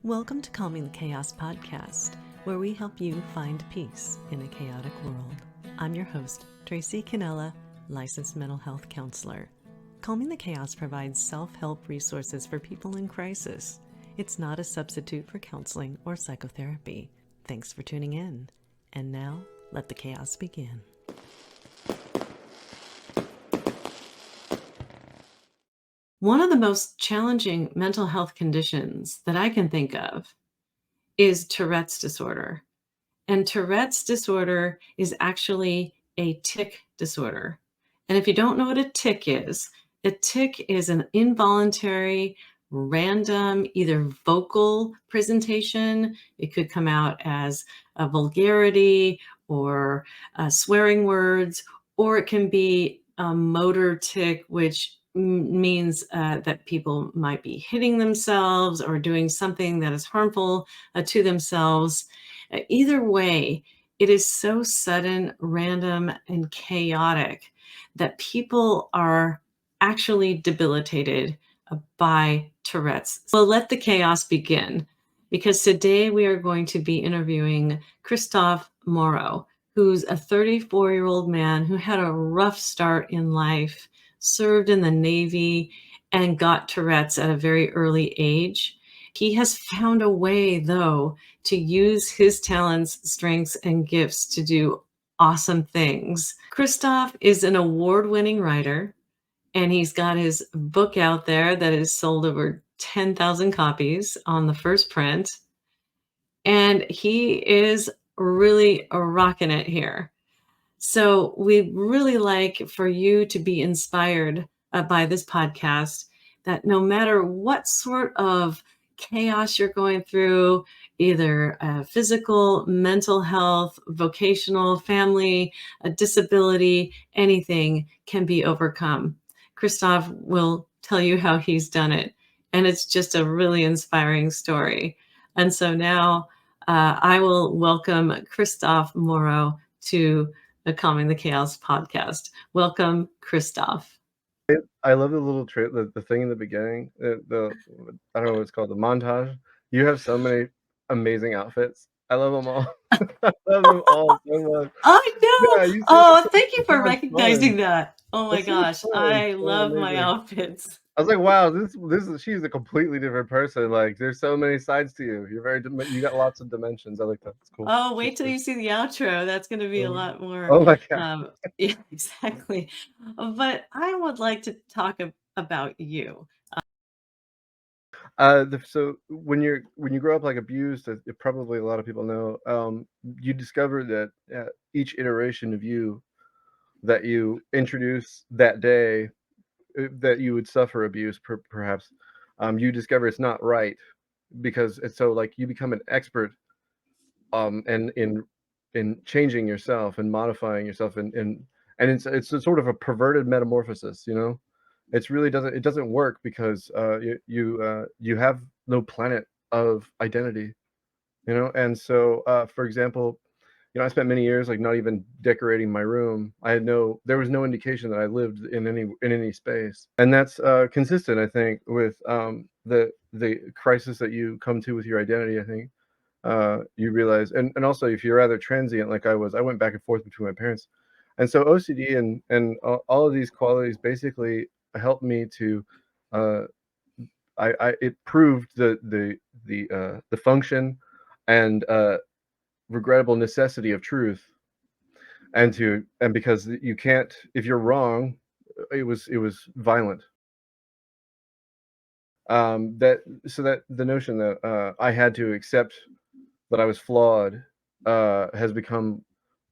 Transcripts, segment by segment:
Welcome to Calming the Chaos podcast, where we help you find peace in a chaotic world. I'm your host, Tracy Canella, licensed mental health counselor. Calming the Chaos provides self-help resources for people in crisis. It's not a substitute for counseling or psychotherapy. Thanks for tuning in. And now, let the chaos begin. One of the most challenging mental health conditions that I can think of is Tourette's disorder. And Tourette's disorder is actually a tic disorder. And if you don't know what a tic is an involuntary, random, either vocal presentation. It could come out as a vulgarity or swearing words, or it can be a motor tic, which means that people might be hitting themselves or doing something that is harmful to themselves. Either way, it is so sudden, random, and chaotic that people are actually debilitated by Tourette's. So let the chaos begin, because today we are going to be interviewing Kristof Morrow, who's a 34-year-old man who had a rough start in life, served in the Navy, and got Tourette's at a very early age. He has found a way, though, to use his talents, strengths, and gifts to do awesome things. Kristof is an award-winning writer, and he's got his book out there that has sold over 10,000 copies on the first print. And he is really rocking it here. So we'd really like for you to be inspired by this podcast, that no matter what sort of chaos you're going through, either physical, mental health, vocational, family, a disability, anything can be overcome. Kristof will tell you how he's done it. And it's just a really inspiring story. And so now I will welcome Kristof Morrow to the Calming the Chaos podcast. Welcome, Kristof. I love the little the thing in the beginning. I don't know what it's called, the montage. You have so many amazing outfits. I love them all. I love them all so much. I know. Yeah, you Oh, thank you so for much recognizing fun. that. Oh my It's so gosh, fun. I So love my amazing. outfits. I was like, wow, she's a completely different person. Like, there's so many sides to you. You got lots of dimensions. I like that. It's cool. Oh, It's wait till good. you see the outro. That's going to be a lot more. Oh my god. Yeah, exactly. But I would like to talk about you. So when you grow up like abused, probably a lot of people know, you discover that each iteration of you that you introduce that day, that you would suffer abuse, perhaps, you discover it's not right, because it's so, like, you become an expert, and in changing yourself and modifying yourself, and it's a sort of a perverted metamorphosis, you know. It doesn't work, because you have no planet of identity, you know. And so, for example, I spent many years, like, not even decorating my room. There was no indication that I lived in any space, and that's consistent, I think, with the crisis that you come to with your identity. I think you realize, and also, if you're rather transient like I was, I went back and forth between my parents, and so OCD and all of these qualities basically helped me to uh, it proved the function and regrettable necessity of truth, and because you can't, if you're wrong, it was violent. That So that the notion that I had to accept that I was flawed has become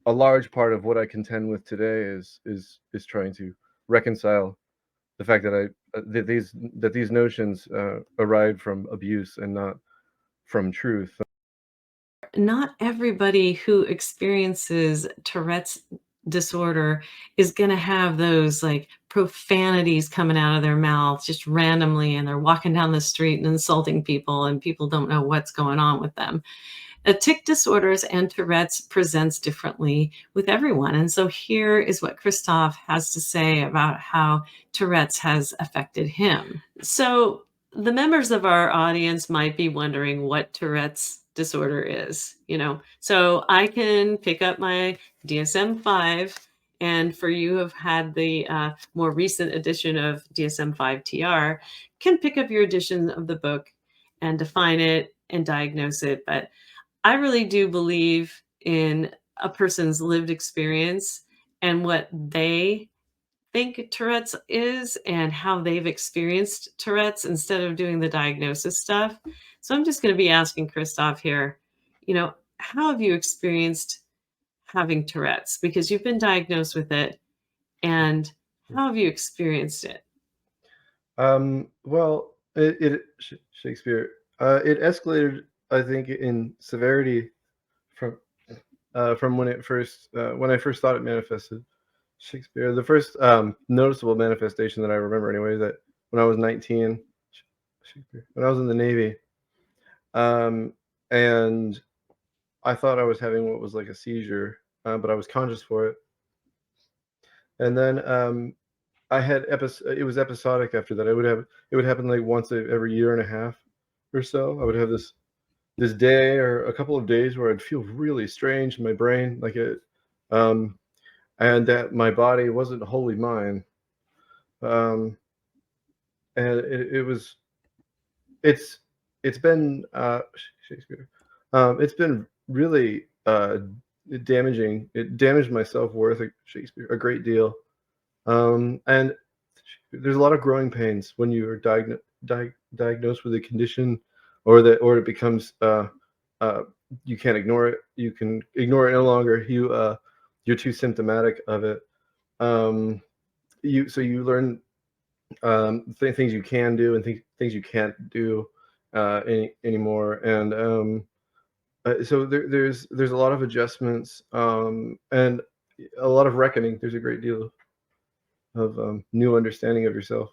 a large part of what I contend with today, is trying to reconcile the fact that these notions arrived from abuse and not from truth. Not everybody who experiences Tourette's disorder is going to have those like profanities coming out of their mouth just randomly, and they're walking down the street and insulting people, and people don't know what's going on with them. Tic disorders and Tourette's presents differently with everyone. And so here is what Kristof has to say about how Tourette's has affected him. So the members of our audience might be wondering what Tourette's disorder is, you know. So I can pick up my DSM-5, and for you who have had the more recent edition of DSM-5 TR, can pick up your edition of the book and define it and diagnose it. But I really do believe in a person's lived experience and what they think Tourette's is and how they've experienced Tourette's instead of doing the diagnosis stuff. So I'm just going to be asking Kristof here, you know, how have you experienced having Tourette's? Because you've been diagnosed with it, and how have you experienced it? Well, Shakespeare, it escalated, I think, in severity from when I first thought it manifested. Shakespeare, the first noticeable manifestation that I remember, anyway, that when I was 19, Shakespeare, when I was in the Navy, and I thought I was having what was like a seizure, but I was conscious for it, and then it was episodic after that. It would happen like once every year and a half or so. I would have this day or a couple of days where I'd feel really strange in my brain, like um, and that my body wasn't wholly mine. Um, and it was it's it's been Shakespeare. It's been really damaging. It damaged my self worth, Shakespeare, a great deal. And there's a lot of growing pains when you are diagnosed with a condition, or it becomes uh, you can't ignore it. You can ignore it no longer. You're too symptomatic of it. Um, you learn things you can do and things you can't do anymore, and so there's a lot of adjustments, and a lot of reckoning. There's a great deal of new understanding of yourself.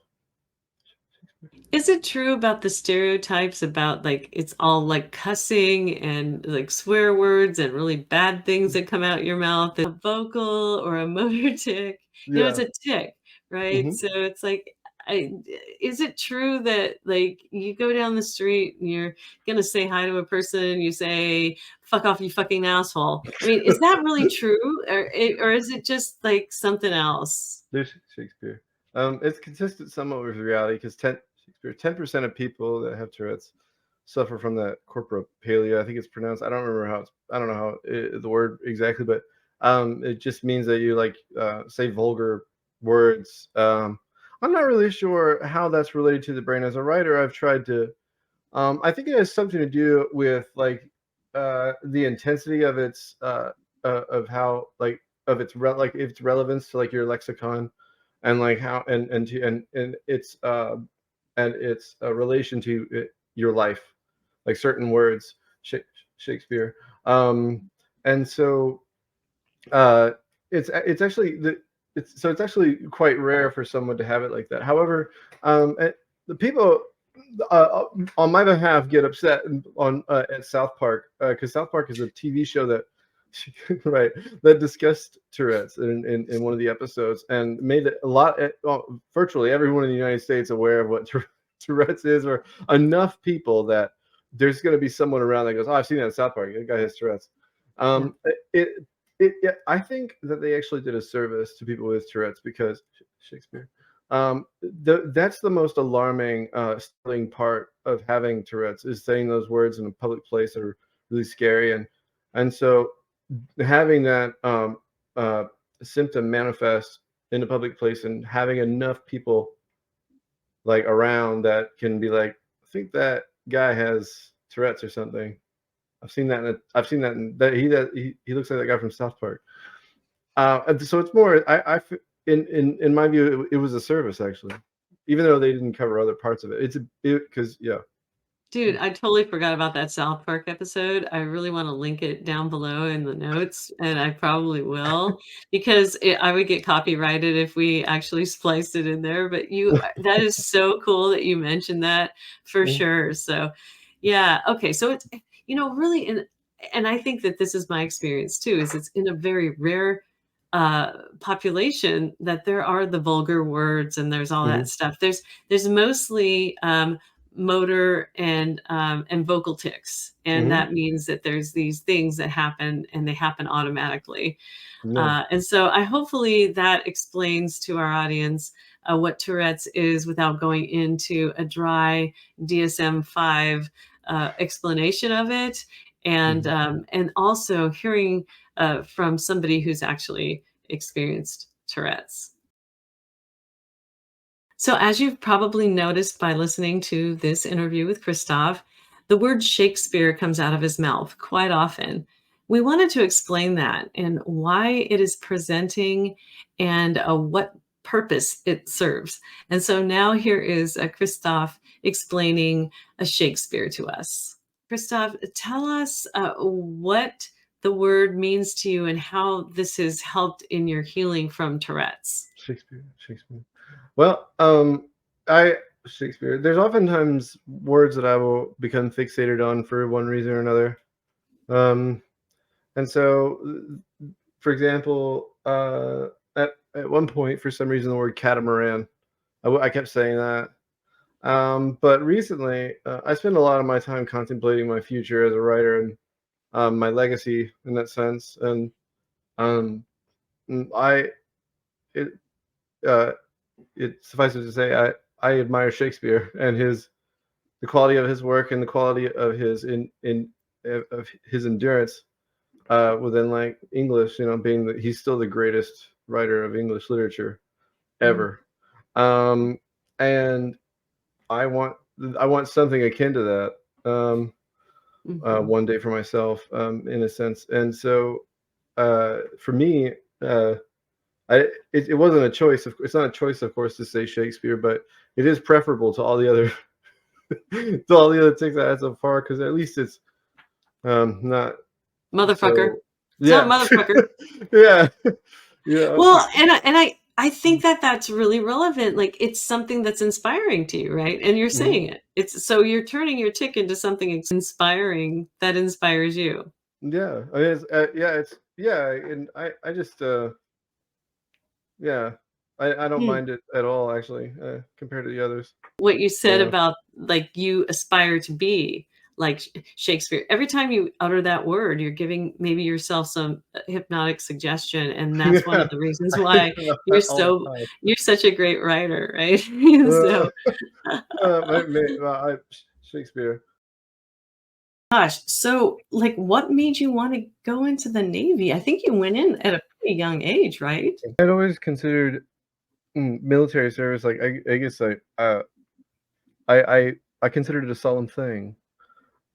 Is it true about the stereotypes about like it's all like cussing and like swear words and really bad things that come out your mouth? A vocal or a motor tic? You know, it's Yeah. a tic, right? Hmm. So it's like, I, is it true that like you go down the street and you're gonna say hi to a person, you say "fuck off, you fucking asshole"? I mean, is that really true, or is it just like something else? There's Shakespeare. It's consistent somewhat with reality, because 10% of people that have Tourette's suffer from that corporophilia. I think it's pronounced. I don't know how the word exactly, but it just means that you like say vulgar words. I'm not really sure how that's related to the brain. As a writer, I've tried to. I think it has something to do with like the intensity of its of how like of its like its relevance to like your lexicon, and like how and its relation to your life, like certain words, Shakespeare. Um, and so uh, it's actually it's actually quite rare for someone to have it like that. However, the people on my behalf get upset on at South Park, because South Park is a TV show that right, that discussed Tourette's in one of the episodes, and made it a lot, well, virtually everyone in the United States aware of what Tourette's is, or enough people that there's going to be someone around that goes, "Oh, I've seen that in South Park. That guy has Tourette's." Yeah. Um, it, yeah, I think that they actually did a service to people with Tourette's, because Shakespeare. That's the most alarming, startling part of having Tourette's, is saying those words in a public place that are really scary, and so having that uh, symptom manifest in a public place, and having enough people like around that can be like, I think that guy has Tourette's or something. I've seen that in he looks like that guy from South Park. And so it's more. In my view, it was a service, actually, even though they didn't cover other parts of it. Because yeah. Dude, I totally forgot about that South Park episode. I really wanna link it down below in the notes, and I probably will, because I would get copyrighted if we actually spliced it in there, but that is so cool that you mentioned that, for Mhm, sure. So, yeah, okay, so it's, really and I think that this is my experience too, is it's in a very rare, population that there are the vulgar words and there's all mhm, that stuff. There's mostly, motor and vocal tics, and Mhm. that means that there's these things that happen and they happen automatically. Yeah. And so I hopefully that explains to our audience what Tourette's is without going into a dry DSM-5 explanation of it, Mhm. and also hearing from somebody who's actually experienced Tourette's. So, as you've probably noticed by listening to this interview with Kristof, the word Shakespeare comes out of his mouth quite often. We wanted to explain that and why it is presenting and what purpose it serves. And so now here is Kristof explaining a Shakespeare to us. Kristof, tell us what the word means to you and how this has helped in your healing from Tourette's. Shakespeare, Shakespeare. Well, I Shakespeare. There's oftentimes words that I will become fixated on for one reason or another. Um, and so, for example, at one point, for some reason, the word catamaran. I kept saying that. But recently, I spend a lot of my time contemplating my future as a writer and my legacy in that sense. And um, I it uh, it suffices to say I admire Shakespeare and his the quality of his work and the quality of his in of his endurance within like English. You know, being that he's still the greatest writer of English literature ever. Um, and I want I want something akin to that Mm-hmm. one day for myself, in a sense. And so for me, it wasn't a choice. It's not a choice, of course, to say Shakespeare, but it is preferable to all the other to all the other ticks I had so far because at least it's not Motherfucker. so. It's not Yeah, motherfucker. yeah, yeah. Well, and I think that that's really relevant. Like it's something that's inspiring to you, right? And you're Mhm. saying it. It's so you're turning your tick into something inspiring that inspires you. Yeah. I mean, yeah, and I just yeah, I don't Hmm. mind it at all actually compared to the others. What you said Yeah. about like you aspire to be like Shakespeare. Every time you utter that word, you're giving maybe yourself some hypnotic suggestion, and that's one Yeah, of the reasons I think why about that all the time. you're such a great writer, right? Uh, So Shakespeare. gosh, so, like, what made you wanna go into the Navy? I think you went in at a pretty young age, right? I'd always considered military service like I guess I I I considered it a solemn thing,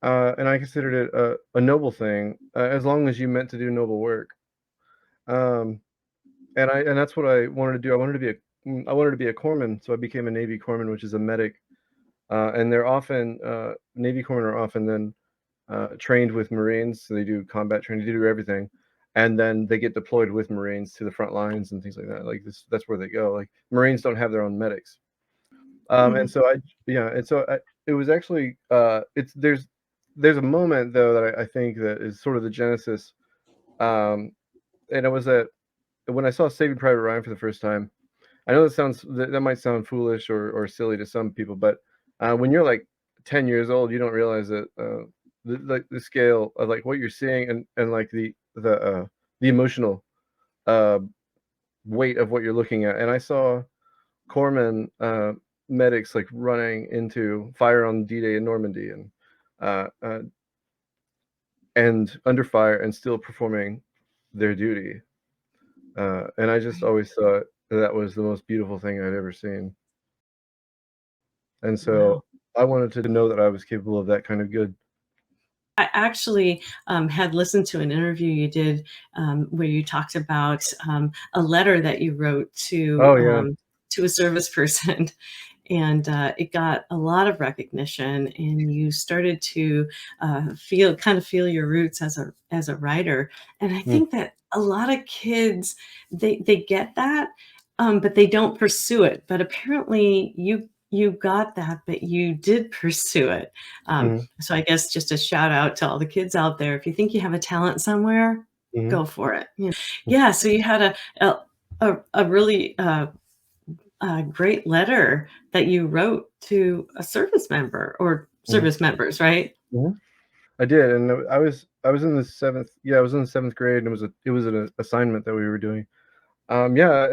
and I considered it a noble thing as long as you meant to do noble work. Um, and that's what I wanted to do. I wanted to be a corpsman, so I became a Navy corpsman, which is a medic. And they're often Navy corpsmen are often then trained with Marines, so they do combat training, they do everything, and then they get deployed with Marines to the front lines and things like that. Like this, that's where they go. Like Marines don't have their own medics, and Mhm, so it was actually it's there's a moment though that I think that is sort of the genesis, um, and it was that when I saw Saving Private Ryan for the first time. I know that might sound foolish or silly to some people, but when you're like 10 years old, you don't realize that the scale of like what you're seeing and like the emotional uh, weight of what you're looking at. And I saw corpsmen medics like running into fire on D-Day in Normandy uh, uh, and under fire and still performing their duty. And I just right. always thought that was the most beautiful thing I'd ever seen. And Wow. so I wanted to know that I was capable of that kind of good. I actually, had listened to an interview you did, where you talked about, a letter that you wrote Oh, yeah. to a service person, and, it got a lot of recognition, and you started to, feel your roots as a writer, and I Mm, think that a lot of kids, they get that, but they don't pursue it, but apparently you got that, but you did pursue it. mhm, So I guess just a shout out to all the kids out there. If you think you have a talent somewhere, mhm, go for it. mm, Yeah. So you had a really great letter that you wrote to a service member or Mhm, service members, right? mhm. I did, and I was in the 7th yeah, I was in the 7th grade, and it was an assignment that we were doing. Yeah,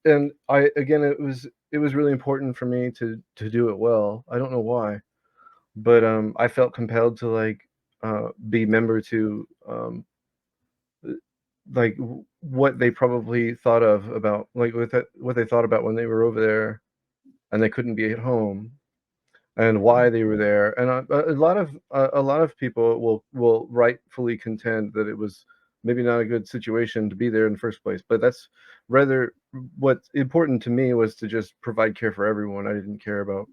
and I again, it was really important for me to do it well. I don't know why, but, I felt compelled to, like, be member to, uh, like, what they probably thought of about like, what they thought about when they were over there and they couldn't be at home, and why they were there. And a lot of people will rightfully contend that it was maybe not a good situation to be there in the first place. But that's rather what's important to me was to just provide care for everyone. I didn't care about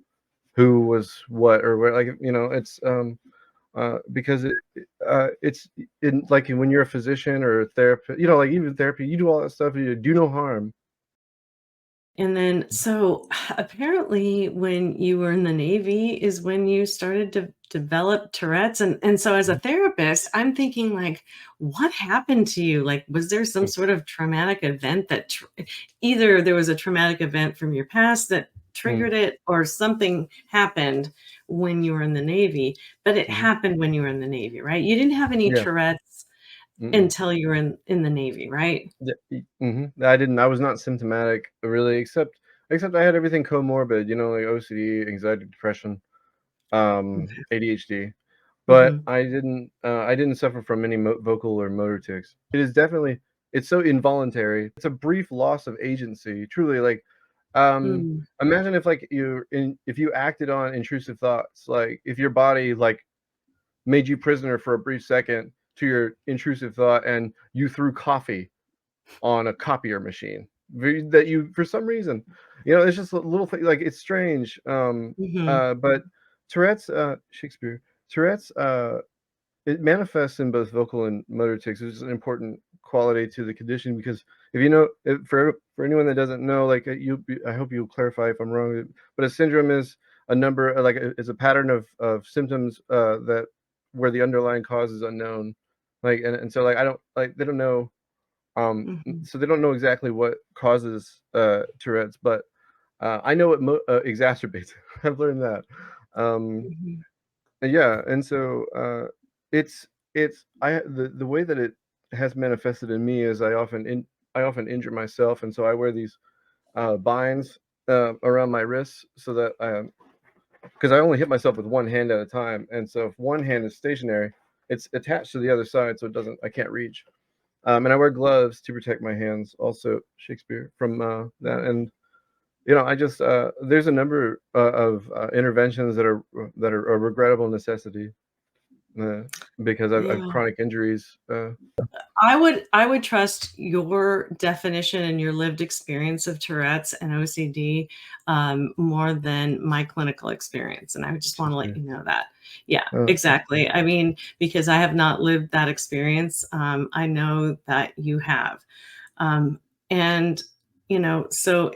who was what or where. Like it's because it's in like when you're a physician or a therapist, like even therapy, you do all that stuff. You do no harm. And then, so apparently, when you were in the Navy is when you started to develop Tourette's. And so, as a therapist, I'm thinking, like, what happened to you? Like, was there some sort of traumatic event that either there was a traumatic event from your past that Mm, triggered it, or something happened when you were in the Navy? But it mhm. happened when you were in the Navy, right? You didn't have any Yeah. Tourette's Mm-mm. until you were in the Navy, right? Yeah, mhm. I didn't I was not symptomatic really, except I had everything comorbid, like OCD, anxiety, depression, Okay. ADHD, but Hmm. I didn't suffer from any vocal or motor tics. It's so involuntary. It's a brief loss of agency, truly, like, Mm. imagine if you acted on intrusive thoughts, like, if your body, like, made you prisoner for a brief second to your intrusive thought and you threw coffee on a copier machine that you for some reason, it's just a little thing, like, it's strange. Mhm. But Shakespeare, Tourette's, it manifests in both vocal and motor tics, which is an important quality to the condition because for anyone that doesn't know, like, I hope you'll clarify if I'm wrong, but a syndrome is a number, is a pattern of symptoms, that where the underlying cause is unknown, like, and so, like, I don't like they don't know, Mhm. so they don't know exactly what causes, Tourette's, but, I know what exacerbates it. I've learned that. Um, Mhm. yeah, and so, the way that it has manifested in me is I often injure myself, and so I wear these, binds, around my wrists so that, because I only hit myself with one hand at a time, and so if one hand is stationary, it's attached to the other side, so I can't reach. And I wear gloves to protect my hands also, Shakespeare, from, that, and, I just, there's a number, of, interventions that are a regrettable necessity, uh, because I've Yeah. chronic injuries, I would trust your definition and your lived experience of Tourette's and OCD, more than my clinical experience, and I would just wanna let Shakespeare. you know that. Yeah, Okay. exactly. I mean, because I have not lived that experience, I know that you have. Um, and, so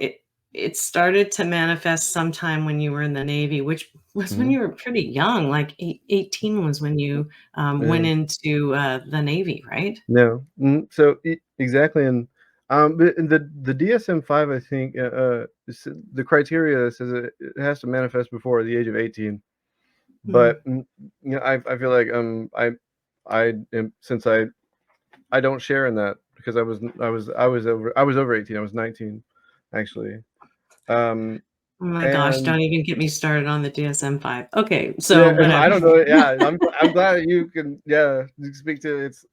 it started to manifest sometime when you were in the Navy, which was when Mhm. you were pretty young, like 18 was when you, went Yeah. into, the Navy, right? No. So exactly, but in the DSM-5, I think, the criteria says it has to manifest before the age of 18. Mm, But, I feel like, I am since I don't share in that because I was over 18. I was 19, actually. Um, oh my gosh, and don't even get me started on the DSM-5. Okay, so yeah, whatever. I don't know. Yeah, I'm glad that you can, yeah, speak to its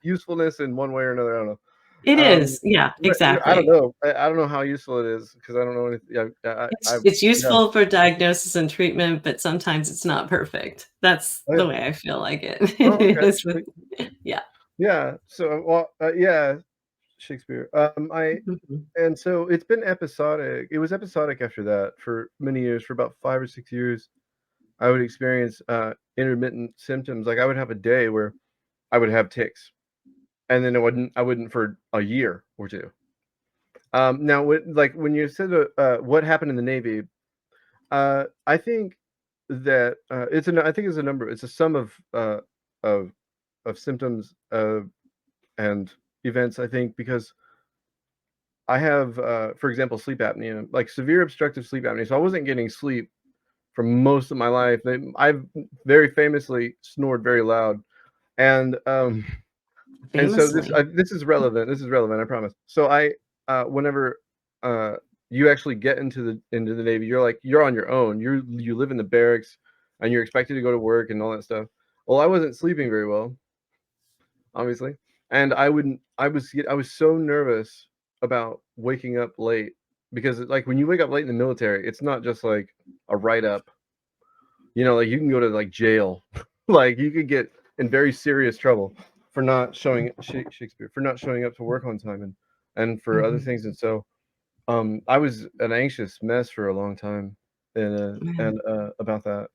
usefulness in one way or another. I don't know. It Um, is, yeah, but I don't exactly. know. I don't know how useful it is because I don't know anything. Yeah, It's yeah. useful for diagnosis and treatment, but sometimes it's not perfect. That's Oh, the yeah. way I feel like it. Oh, It okay. is with Sweet. yeah. Yeah. So, well, yeah, Shakespeare. I Mhm. And so it's been episodic. It was episodic after that for many years, for about 5 or 6 years. I would experience, intermittent symptoms. Like, I would have a day where I would have tics, and then I wouldn't for a year or 2. Now, when you said, what happened in the Navy, I think that, I think it's a number. It's a sum of symptoms, and events, I think, because I have, for example, sleep apnea, like severe obstructive sleep apnea. So I wasn't getting sleep for most of my life. I've very famously snored very loud, and and so Famously. this is relevant. This is relevant. I promise. So whenever uh, you actually get into the Navy, you're on your own. You live in the barracks, and you're expected to go to work and all that stuff. Well, I wasn't sleeping very well, obviously, and I was so nervous about waking up late because like when you wake up late in the military, it's not just like a write up. You know, like you can go to like jail, like you could get in very serious trouble for not showing Shakespeare for not showing up to work on time and for other Mhm. things. And so I was an anxious mess for a long time Yeah. and about that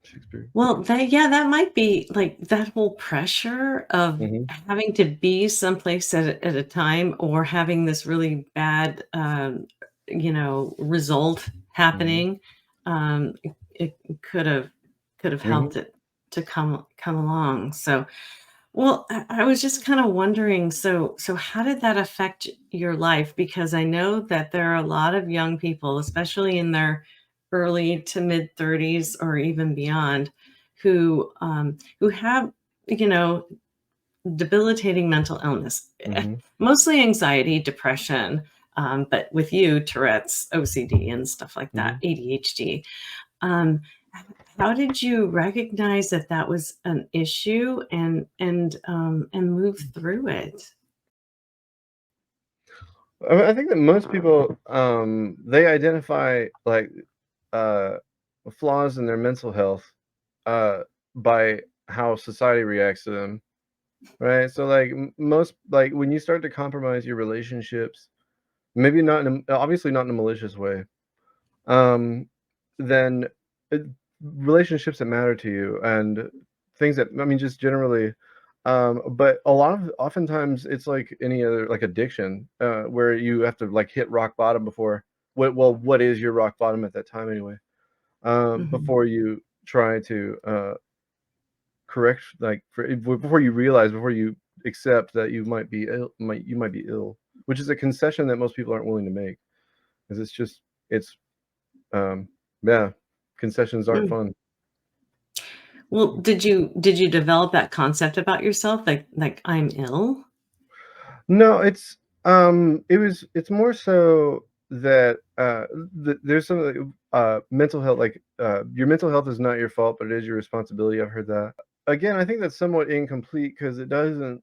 Shakespeare. Well, that might be like that whole pressure of Hmm. having to be someplace at a time or having this really bad, result Hmm. happening. It could have Hmm. helped it to come along. So, well, I was just kind of wondering, so how did that affect your life? Because I know that there are a lot of young people, especially in their early to mid 30s or even beyond, who have, you know, debilitating mental illness, Hmm. mostly anxiety, depression, but with you, Tourette's, OCD, and stuff like that, Hmm. ADHD. Um, how did you recognize that that was an issue and move through it? I think that most people they identify like uh, flaws in their mental health uh, by how society reacts to them. Right. So like most like when you start to compromise your relationships, maybe not obviously not in a malicious way, um, then it, relationships that matter to you and things that I mean just generally but a lot of oftentimes it's like any other like addiction where you have to like hit rock bottom before what is your rock bottom at that time anyway Mhm, before you try to correct like before you realize before you accept that you might be ill, which is a concession that most people aren't willing to make because it's just it's um yeah, concessions aren't mm. fun. Well, did you develop that concept about yourself, like, "I'm ill?" No, it's more so that there's some like, mental health like your mental health is not your fault but it is your responsibility. I've heard that. Again, I think that's somewhat incomplete because it doesn't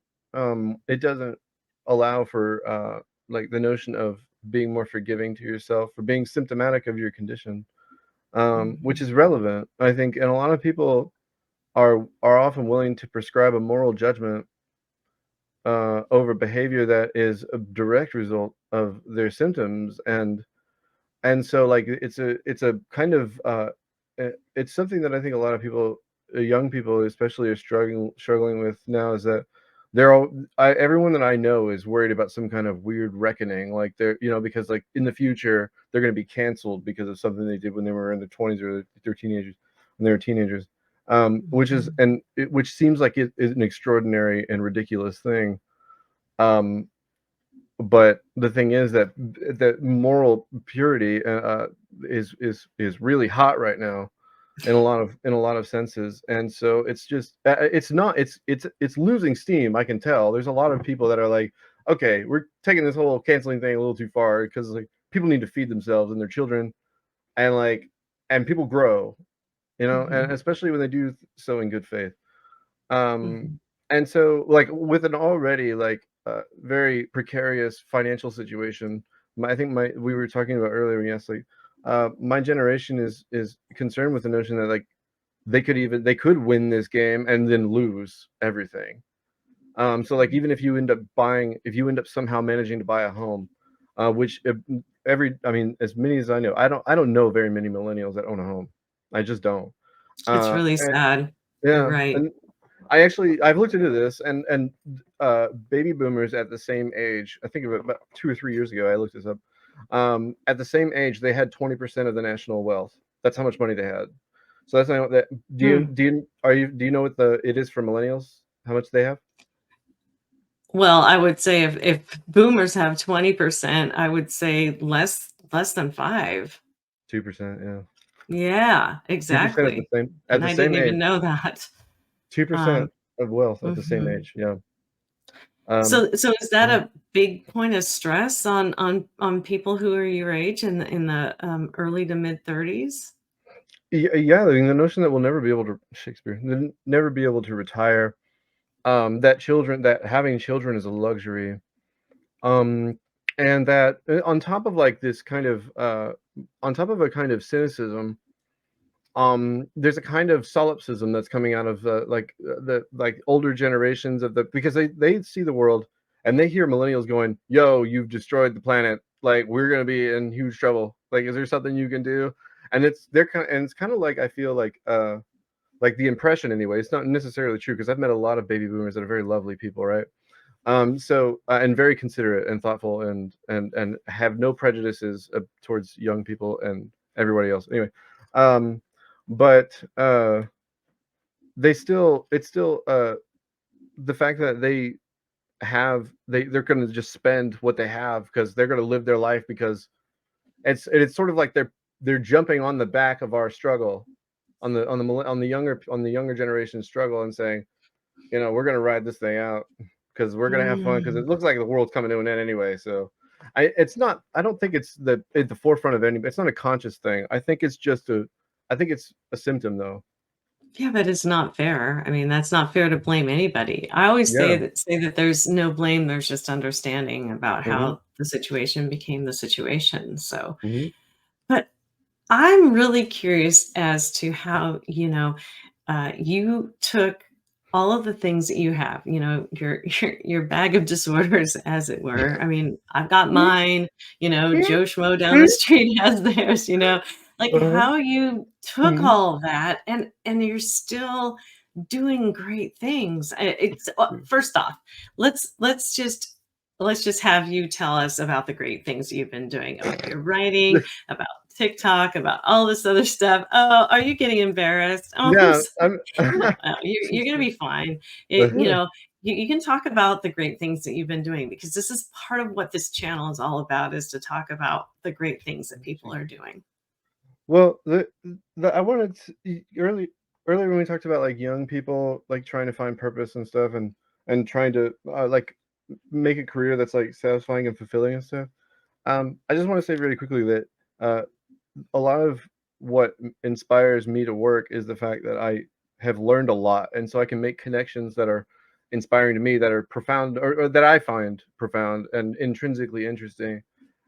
allow for like the notion of being more forgiving to yourself for being symptomatic of your condition, which Mhm, is relevant, I think, and a lot of people are often willing to prescribe a moral judgment over behavior that is a direct result of their symptoms, and so like it's a kind of it's something that I think a lot of people, young people especially, are struggling with now is that everyone that I know is worried about some kind of weird reckoning, like they're because like in the future they're going to be canceled because of something they did when they were in their 20s or their teenagers when they were teenagers, mhm, which seems like it is an extraordinary and ridiculous thing. um but the thing is that moral purity is really hot right now in a lot of senses, and so it's just it's not it's losing steam. I can tell there's a lot of people that are like, okay, we're taking this whole canceling thing a little too far because like people need to feed themselves and their children, and like and people grow, and mhm, especially when they do so in good faith. um, mhm. and so, like, with an already, like, very precarious financial situation, I think my we were talking about earlier when you asked, like, my generation is concerned with the notion that, like, they could win this game and then lose everything. So, like, even if you end up somehow managing to buy a home, which, I mean, as many as I know, I don't know very many millennials that own a home. I just don't. It's really And sad. You're yeah, right. and I've looked into this, and baby boomers at the same age, I think about 2 or 3 years ago, I looked this up. At the same age, they had 20% of the national wealth. That's how much money they had. So that's not that. Hmm. Do you know what it is for millennials? How much they have? Well, I would say if boomers have 20%, I would say less than 5. 2%, yeah. Yeah, 2% at the exactly, same and I didn't even age. know that. 2% Um, of wealth at the same mhm. age, yeah. Um, So is that uh, a big point of stress on people who are your age in the, early to mid-30s? yeah, I mean, the notion that we'll never be able to Shakespeare, never be able to retire, that having children is a luxury, um, and that, on top of, like, this kind of, on top of a kind of cynicism, there's a kind of solipsism that's coming out of the like older generations of the because they see the world and they hear millennials going, "Yo, you've destroyed the planet. Like we're gonna be in huge trouble. Like, is there something you can do?" And it's kind of like I feel like the impression anyway. It's not necessarily true because I've met a lot of baby boomers that are very lovely people, right? And very considerate and thoughtful and have no prejudices towards young people and everybody else. Anyway, um, but they still it's still the fact that they're going to just spend what they have because they're going to live their life because it's sort of like they're jumping on the back of our struggle on the younger generation struggle and saying, we're gonna ride this thing out because we're gonna have fun because Mm. it looks like the world's coming to an end anyway. So, it's not. I don't think it's at the forefront of any. It's not a conscious thing. I think it's a symptom though. Yeah, but it's not fair. I mean, that's not fair to blame anybody. I always Yeah. say that there's no blame, there's just understanding about Hmm. how the situation became the situation, so Hmm. but I'm really curious as to how, you took all of the things that you have, your bag of disorders, as it were. I mean, I've got mine, Joe Schmo down the street has theirs, like Uh-huh. how you took Mhm. all of that and you're still doing great things. First off, let's just have you tell us about the great things you've been doing, about your writing, about TikTok, about all this other stuff. Oh, are you getting embarrassed? Oh, I'm Yeah, sorry. I'm. No, you're gonna be fine. You can talk about the great things that you've been doing because this is part of what this channel is all about, is to talk about the great things that people are doing. Well, I wanted to, earlier when we talked about like young people like trying to find purpose and stuff and trying to like make a career that's like satisfying and fulfilling and stuff. I just want to say really quickly that uh, a lot of what inspires me to work is the fact that I have learned a lot, and so I can make connections that are inspiring to me, that are profound, or that I find profound and intrinsically interesting.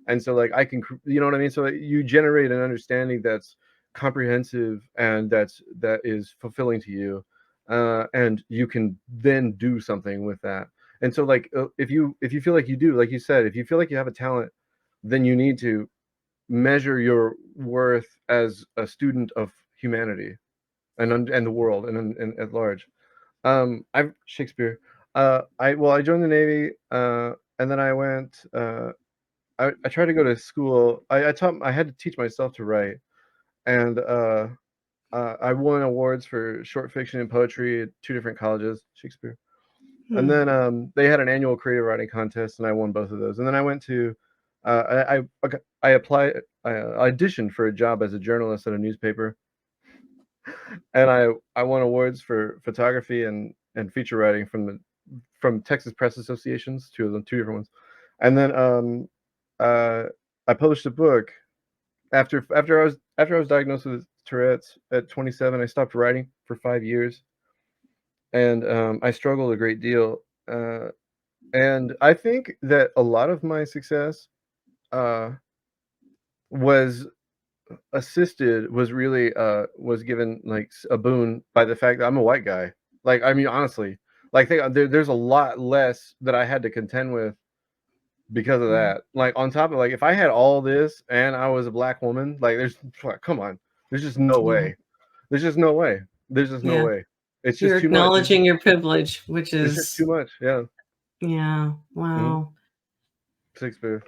And so, like, you know what I mean? So that you generate an understanding that's comprehensive and that is fulfilling to you, and you can then do something with that. And so, like, if you feel like you do, like you said, if you feel like you have a talent, then you need to measure your worth as a student of humanity and the world and at large. I Shakespeare. I joined the Navy, and then I went. I tried to go to school. I had to teach myself to write, and I won awards for short fiction and poetry at two different colleges, Shakespeare. And Hmm. then they had an annual creative writing contest, and I won both of those. And then I went to I applied I auditioned for a job as a journalist at a newspaper, and I won awards for photography and feature writing from Texas Press Associations, two of them, two different ones. And then uh, I published a book after I was diagnosed with Tourette's at 27. I stopped writing for 5 years, and I struggled a great deal. And I think that a lot of my success uh, was was given like a boon by the fact that I'm a white guy. Like, I mean, honestly, like there's a lot less that I had to contend with because of Hmm. that. Like, on top of, like, if I had all this and I was a black woman, like, come on, there's just no Yeah. way. There's just no way. There's just no Yeah. way. It's You're just too much. acknowledging your privilege, which It's just too is, much. Yeah. yeah, Mhm. wow. Shakespeare.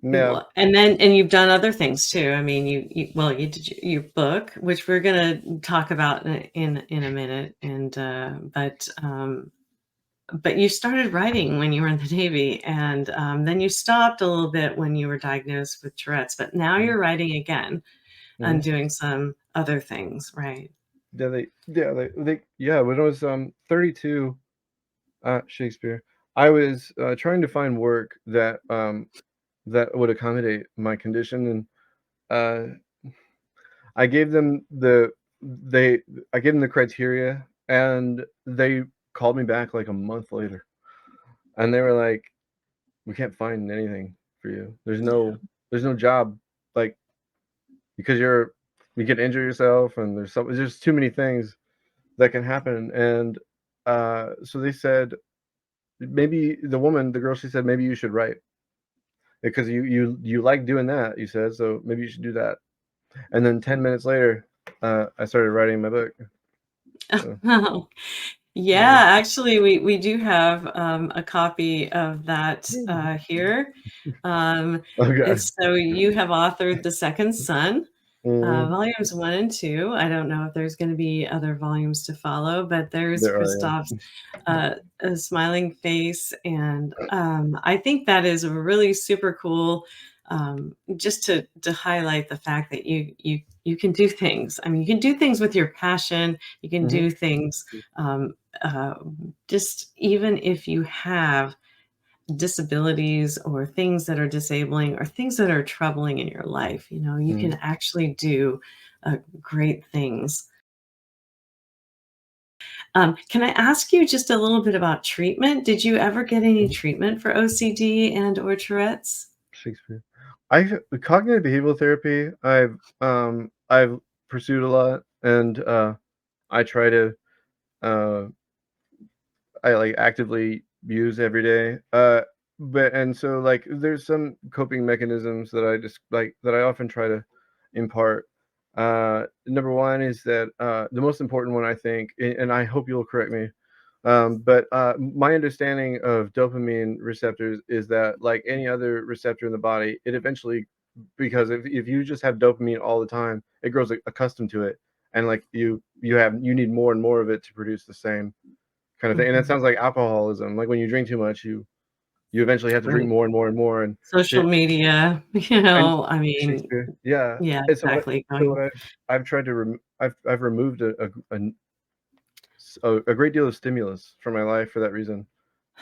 Yeah. And you've done other things too. I mean, you did your book, which we're gonna talk about in a minute, and but but you started writing when you were in the Navy, and then you stopped a little bit when you were diagnosed with Tourette's, but now Mhm, you're writing again and mhm. doing some other things, right? Yeah, when I was 32, Shakespeare, I was trying to find work that would accommodate my condition, and uh, I gave them they I gave them the criteria, and they called me back like a month later, and they were like, "We can't find anything for you. There's no job, like, because you could injure yourself, and there's too many things that can happen." And so they said, maybe the girl, she said, maybe you should write because you like doing that. You said, so maybe you should do that. And then 10 minutes later, I started writing my book. So Yeah, yeah. actually, we do have, a copy of that, here. Okay. It's so you have authored The Second Son, Hmm. volumes 1 and 2. I don't know if there's gonna be other volumes to follow, but there's There are, Kristof's, a smiling face, and, I think that is really super cool, just to highlight the fact that you can do things. I mean, you can do things with your passion, you can yeah. do things, um, uh, just even if you have disabilities or things that are disabling or things that are troubling in your life, you can Hmm. actually do great things. Can I ask you just a little bit about treatment? Did you ever get any Hmm. treatment for OCD and or Tourette's? Shakespeare. I Cognitive behavioral therapy, I've pursued a lot, and I try to uh I, like, actively use every day. But and so, like, there's some coping mechanisms that I just like, that I often try to impart. Number one is that the most important one, I think, and I hope you'll correct me. But my understanding of dopamine receptors is that, like any other receptor in the body, it eventually, because if you just have dopamine all the time, it grows accustomed to it, and like you need more and more of it to produce the same kind of thing. And it Mhm. sounds like alcoholism. Like when you drink too much, you eventually have to drink Right. more and more and more, and Social to media, and I mean, Shakespeare, yeah. yeah, And exactly. what Going, I've tried to I've removed a great deal of stimulus from my life for that reason.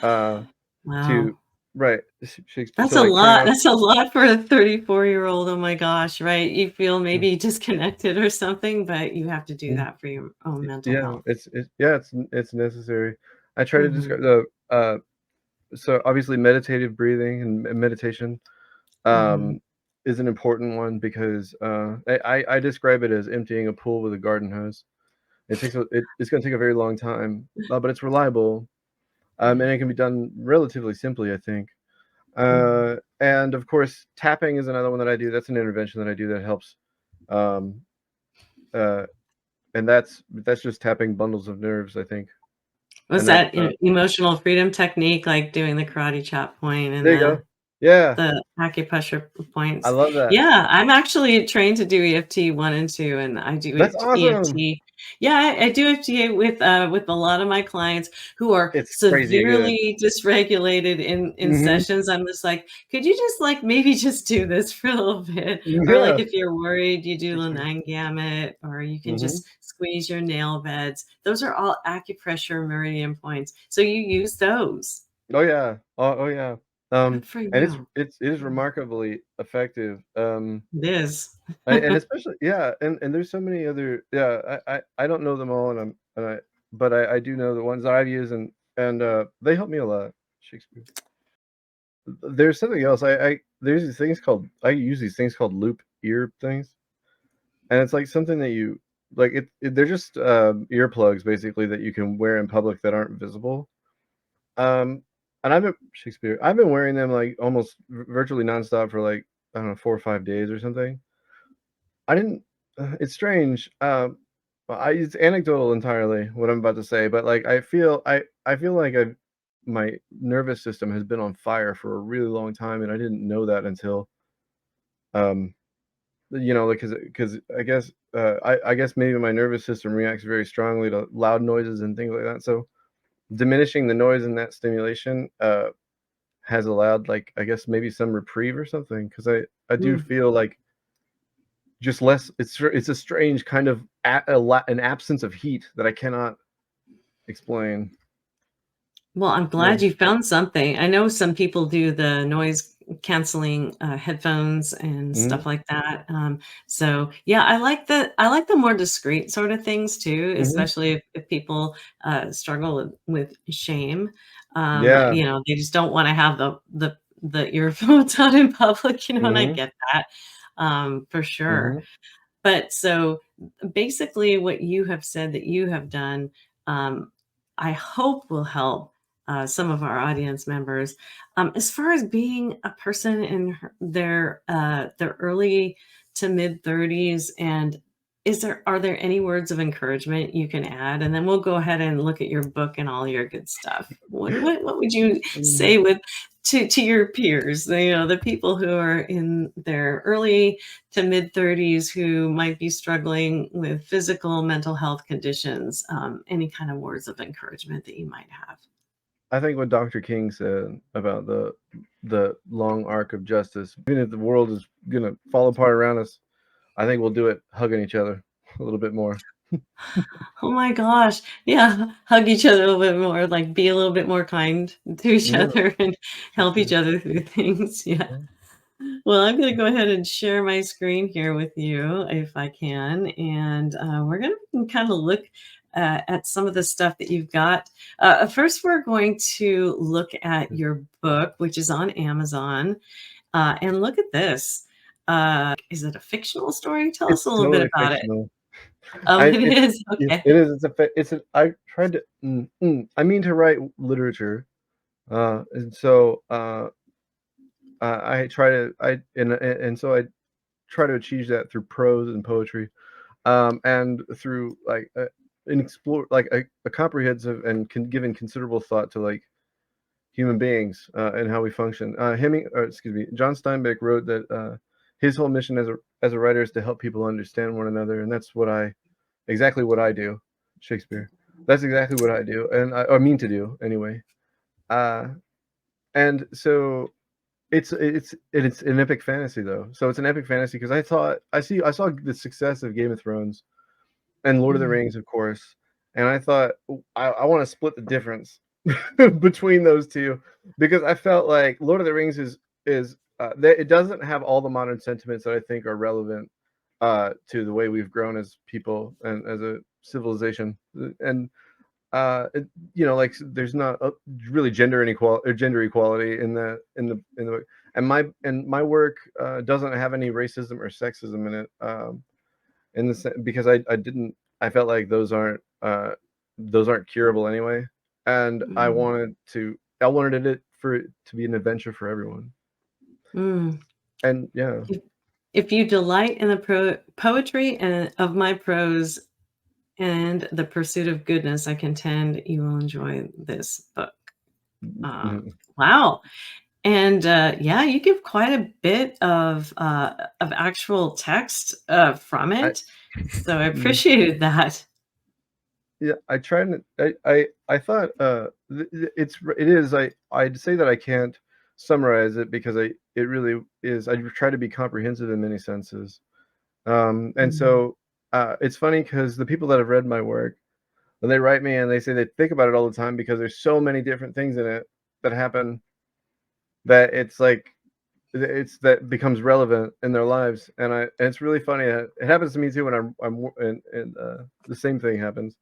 Uh, wow. to right, Shakespeare, That's to a like turn lot. off. That's a lot for a 34-year-old. Oh my gosh, right? You feel maybe disconnected or something, but you have to do Mhm. that for your own mental Yeah, health. it's necessary. I try to describe Mhm, the so obviously meditative breathing and meditation mhm. um, is an important one because I describe it as emptying a pool with a garden hose. It's going to take a very long time, but it's reliable, and it can be done relatively simply, I think. Mhm. And of course, tapping is another one that I do. That's an intervention that I do that helps, um, uh, and that's just tapping bundles of nerves, I think. Was And that that emotional freedom technique, like doing the karate chop point and there you the go. Yeah, The acupressure I points. love that. Yeah, I'm actually trained to do EFT 1 and 2, and I do That's awesome. EFT. Yeah, I do EFT with a lot of my clients who are It's crazy good. severely dysregulated in Hmm. sessions. I'm just like, "Could you just, like, maybe just do this for a little bit?" Or, like, Yeah. if you're worried, you do the Shakespeare. 9 gamut, or you can Mhm. just squeeze your nail beds. Those are all acupressure meridian points. So you use those. Oh, yeah. Oh, yeah. Good for And you. it is Mhm. remarkably effective. It is. And especially, yeah, and there's so many other, yeah, I don't know them all, and but I do know the ones that I've used, and they help me a lot. Shakespeare. There's something else. There's these things called I use these things called loop ear things, and it's like something that you like they're just earplugs basically that you can wear in public that aren't visible. And I've been wearing them, like, almost virtually nonstop for, like, I don't know, 4 or 5 days or something. I didn't it's strange, I it's anecdotal entirely, what I'm about to say, but, like, I feel like my nervous system has been on fire for a really long time, and I didn't know that until, um, like, because I guess maybe my nervous system reacts very strongly to loud noises and things like that, so diminishing the noise in that stimulation has allowed, like, I guess maybe some reprieve or something, because I do Mm. feel like just less. It's a strange kind of an absence of heat that I cannot explain. Well, I'm Yeah. glad you found something. I know some people do the noise canceling headphones and Hmm. stuff like that. So yeah, I like the more discreet sort of things too, Hmm. especially if people struggle with shame. Yeah. They just don't want to have the earphones on in public, and I Hmm. get that for sure. Hmm. But so basically, what you have said that you have done, I hope will help some of our audience members as far as being a person in their early to mid 30s. And are there any words of encouragement you can add? And then we'll go ahead and look at your book and all your good stuff. What would you say with to your peers, the people who are in their early to mid 30s who might be struggling with physical mental health conditions, any kind of words of encouragement that you might have? I think what Dr. King said about the long arc of justice, even if the world is gonna fall apart around us, I think we'll do it hugging each other a little bit more. Oh my gosh. Yeah. Hug each other a little bit more, like be a little bit more kind to each Yeah, other and for help each sure. other through things. Yeah. Yeah. Well, I'm going to go ahead and share my screen here with you if I can. And we're going to kind of look at some of the stuff that you've got. First, we're going to look at your book, which is on Amazon. And look at this. Is it a fictional story? Tell us It's a little bit totally about it. fictional. Oh, I it it is. it Okay. it is, it's a I tried to I mean to write literature, and so, I try to I and so I try to achieve that through prose and poetry, and through, like, an explore like, a comprehensive and giving considerable thought to, like, human beings, and how we function. Excuse me, John Steinbeck wrote that, his whole mission as a writer is to help people understand one another, and that's exactly what I do. Shakespeare. That's exactly what I do, and I mean to do anyway. Uh, and so it's an epic fantasy though. So it's an epic fantasy because I saw the success of Game of Thrones and Lord of the Mm, Rings, of course, and I thought, I want to split the difference between those two because I felt like Lord of the Rings it doesn't have all the modern sentiments that I think are relevant to the way we've grown as people and as a civilization. And it, like there's not really gender equality in the book. And my work doesn't have any racism or sexism in it. Because I felt like those aren't curable anyway, and mm, I wanted it for it to be an adventure for everyone. mm. And yeah. If you delight in the poetry and of my prose and the pursuit of goodness, I contend you will enjoy this book. Uh, Mhm. wow. And yeah, you give quite a bit of actual text from I it. So I mm, appreciated that. yeah, I tried to I thought, it is I'd say that I can't summarize it because it really is I try to be comprehensive in many senses. And Mm, so, it's funny because the people that have read my work, when they write me and they say they think about it all the time because there's so many different things in it that happen that it's like that becomes relevant in their lives, and it's really funny. It happens to me too when and the same thing happens.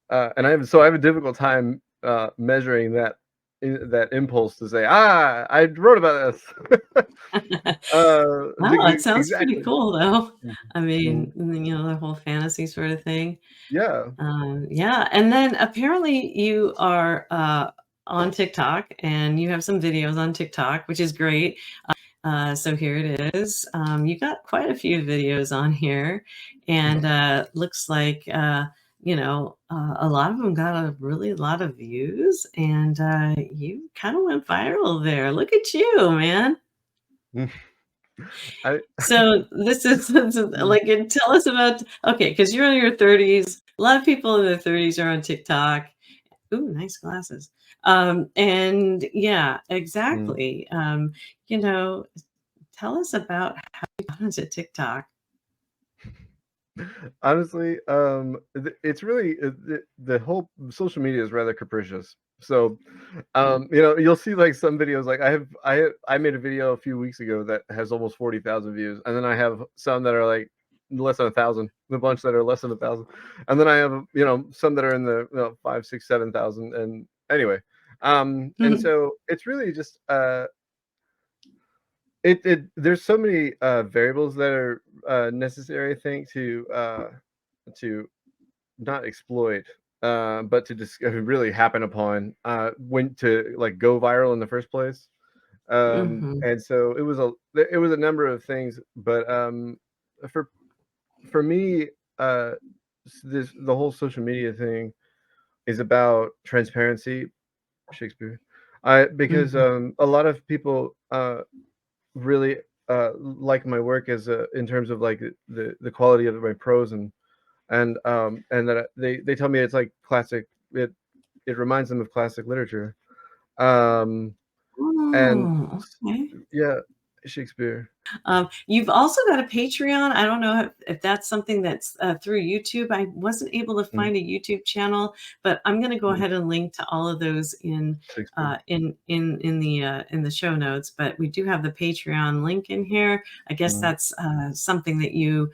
And I have a difficult time measuring that impulse to say, I wrote about this. Wow, it sounds pretty Exactly. cool, though. Mhm. I Mhm. mean, the whole fantasy sort of thing. Yeah. Yeah, and then apparently you are on TikTok and you have some videos on TikTok, which is great. So here it is. You got quite a few videos on here, and looks like a lot of them got a really lot of views, and you kind of went viral there. Look at you, man. I So this is Mm. like, and tell us about, okay, because you're in your 30s. A lot of people in their 30s are on TikTok. Ooh, nice glasses. And yeah, Mm. exactly. You know, tell us about how you got onto TikTok. Honestly, it's really the whole social media is rather capricious. So, you know, you'll see like some videos. Like I made a video a few weeks ago that has almost 40,000 views, and then I have some that are like less than 1,000, a bunch that are less than 1,000, and then I have some that are in the 5, 6, 7,000. And anyway, and Mhm, so it's really just there's so many variables that are necessary, I think, to not exploit, but to just really happen upon when to like go viral in the first place. mhm, And so it was a number of things, but for for me, uh, this the whole social media thing is about transparency. Shakespeare, I because mhm. a lot of people really like my work as in terms of like the quality of my prose and that they tell me it's like classic. It reminds them of classic literature. Um, and Oh, okay. yeah, Shakespeare. You've also got a Patreon. I don't know if that's something that's through YouTube. I wasn't able to Mm, find a YouTube channel, but I'm going to go mm, ahead and link to all of those Shakespeare. in the show notes. But we do have the Patreon link in here. I guess Mm. that's something that you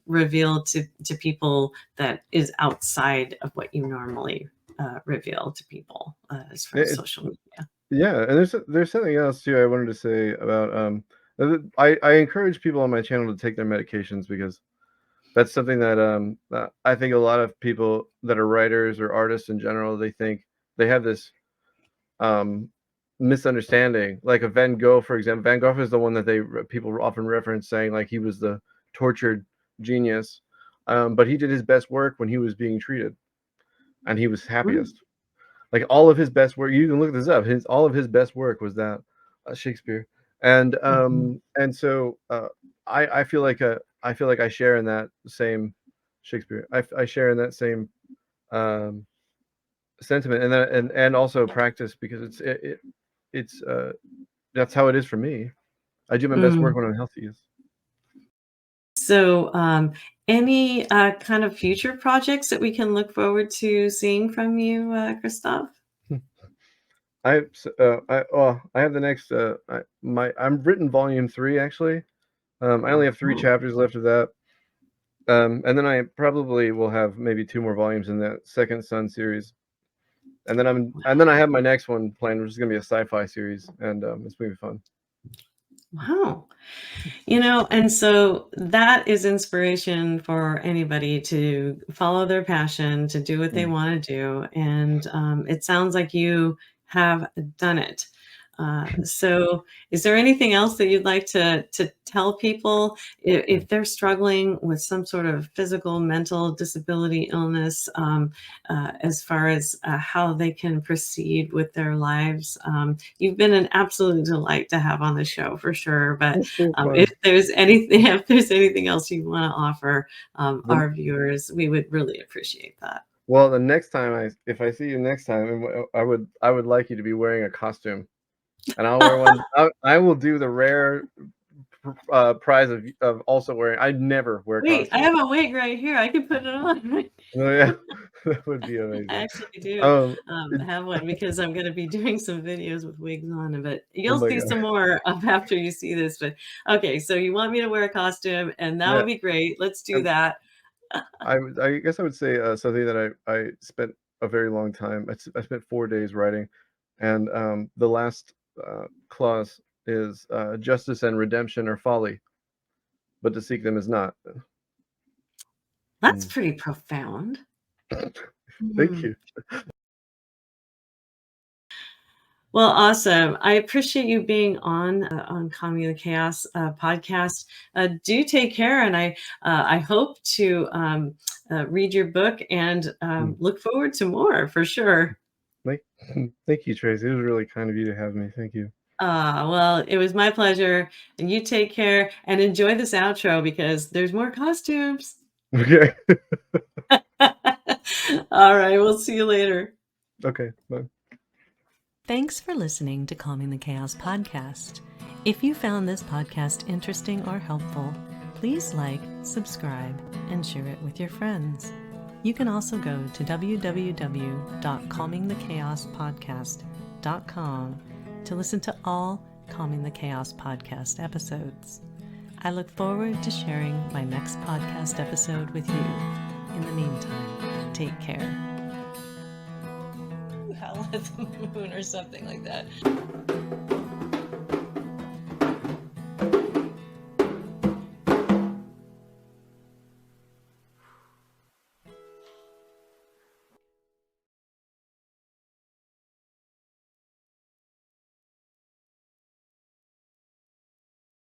reveal to people that is outside of what you normally reveal to people as far as It, social media. yeah, and there's something else too I wanted to say about I encourage people on my channel to take their medications because that's something that I think a lot of people that are writers or artists in general, they think they have this um, misunderstanding. Like a Van Gogh, for example. Van Gogh is the one that people often reference, saying like he was the tortured genius, but he did his best work when he was being treated, and he was Mm, happiest. Like all of his best work, you can look this up. His all of his best work was that Shakespeare, mhm, and so I feel like I share in that same Shakespeare. I share in that same um, sentiment and also practice because it's that's how it is for me. I do my best work mm. when I'm healthiest. So, any kind of future projects that we can look forward to seeing from you, Christoph? I have the next I'm written volume 3 actually. I only have 3 Oh, chapters left of that. And then I probably will have maybe 2 more volumes in that Second Son series. And then I have my next one planned, which is gonna be a sci-fi series, and it's gonna be fun. wow. And so that is inspiration for anybody to follow their passion, to do what they Mm. want to do. And it sounds like you have done it. So, is there anything else that you'd like to tell people if they're struggling with some sort of physical, mental disability, illness, as far as how they can proceed with their lives? You've been an absolute delight to have on the show for sure. But It's so if fun. there's anything, if there's anything else you want to offer The our viewers, we would really appreciate that. Well, the next time if I see you next time, I would like you to be wearing a costume, and I'll wear one. I will do the rare prize of also wearing. I never wear Wait, I costumes. have a wig right here. I can put it on. Right. Oh yeah, that would be I amazing. actually do Um, it, have one because I'm going to be doing some videos with wigs on, but oh you'll my see god. some more of after you see this. But okay, so you want me to wear a costume, and that Yeah, would be great. Let's do um, that. I guess I would say something that I spent a very long time. I spent 4 days writing, and the last clause is justice and redemption are folly, but to seek them is not. That's Mm. pretty profound. Thank Hmm. you. Well, awesome. I appreciate you being on Calming the Chaos podcast. Do take care, and I hope to read your book and Mm. look forward to more for sure. Thank, thank you, Tracy. It was really kind of you to have me. Thank you. Well, it was my pleasure, and you take care and enjoy this outro because there's more costumes. Okay. All right, we'll see you later. Okay, bye. Thanks for listening to Calming the Chaos podcast. If you found this podcast interesting or helpful, please like, subscribe, and share it with your friends. You can also go to www.calmingthechaospodcast.com to listen to all Calming the Chaos podcast episodes. I look forward to sharing my next podcast episode with you. In the meantime, take care. Howl at the moon or something like that.